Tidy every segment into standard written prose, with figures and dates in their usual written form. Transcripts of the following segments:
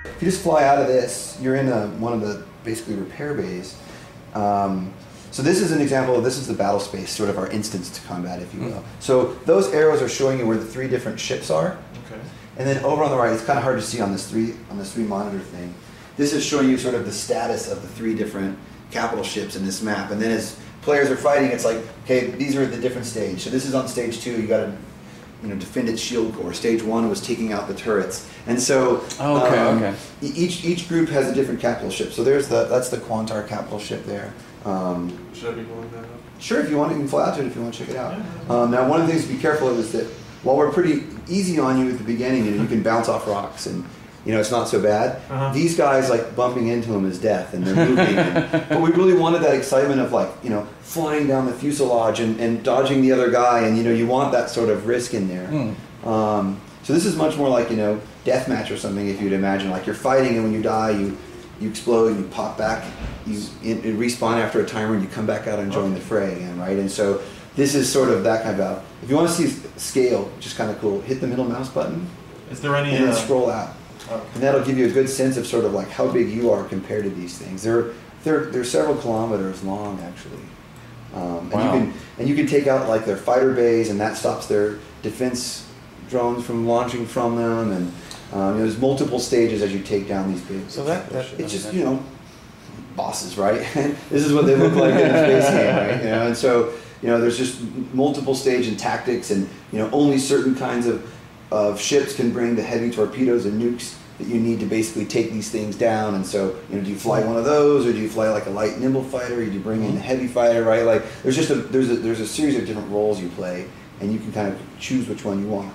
If you just fly out of this, you're in one of the basically repair bays. So this is an example of, this is the battle space, sort of our instance to combat, if you will. So those arrows are showing you where the 3 different ships are. Okay. And then over on the right, it's kind of hard to see on this three monitor thing. This is showing you sort of the status of the 3 different capital ships in this map. And then as players are fighting, it's like, okay, these are at the different stage. So this is on stage 2. You got to, defend its shield core. Stage 1 was taking out the turrets. And so each group has a different capital ship. So that's the Quantar capital ship there. Should I be going that up? Sure, if you want, you can fly out to it if you want to check it out. Now, one of the things to be careful of is that while we're pretty easy on you at the beginning, you can bounce off rocks and it's not so bad. These guys, like, bumping into them is death, and they're moving. But we really wanted that excitement of, like, flying down the fuselage and dodging the other guy, and you want that sort of risk in there. So this is much more like deathmatch or something, if you'd imagine. Like, you're fighting, and when you die, you explode, you pop back, you respawn after a timer, and you come back out and join the fray again, right? And so this is sort of that kind of battle. If you want to see scale, which is kind of cool, hit the middle mouse button. Is there any? And then scroll out. And that'll give you a good sense of sort of like how big you are compared to these things. They're several kilometers long, actually. And you can take out like their fighter bays, and that stops their defense drones from launching from them. And there's multiple stages as you take down these big. So it's just bosses, right? This is what they look like in a space game, right? And so there's just multiple stage and tactics, and only certain kinds of ships can bring the heavy torpedoes and nukes that you need to basically take these things down. And so do you fly one of those, or do you fly like a light nimble fighter, or do you bring in the heavy fighter, right? Like there's a series of different roles you play, and you can kind of choose which one you want.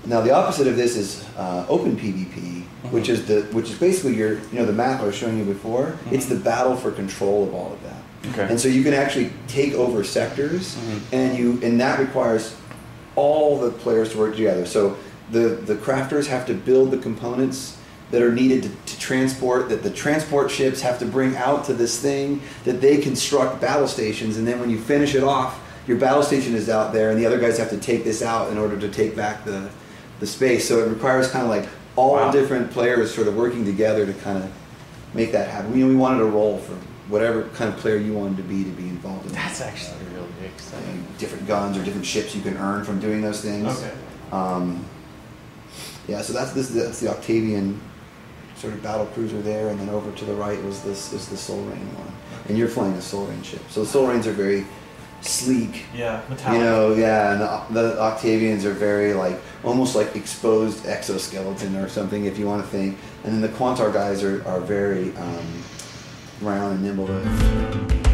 Now the opposite of this is open PvP, which is basically the map I was showing you before. It's the battle for control of all of that. Okay. And so you can actually take over sectors, and that requires all the players to work together. So the crafters have to build the components that are needed to transport, that the transport ships have to bring out to this thing, that they construct battle stations, and then when you finish it off, your battle station is out there, and the other guys have to take this out in order to take back the space. So it requires kind of like all different players sort of working together to kind of make that happen. We wanted a role for whatever kind of player you wanted to be involved in. That's actually really exciting. Different guns or different ships you can earn from doing those things. Okay. So that's the Octavian sort of battle cruiser there, and then over to the right is the Soul Rain one. And you're flying a Soul Rain ship. So the Soul Rains are very sleek. Yeah, metallic. And the Octavians are very like almost like exposed exoskeleton or something, if you want to think. And then the Quantar guys are very round and nimble.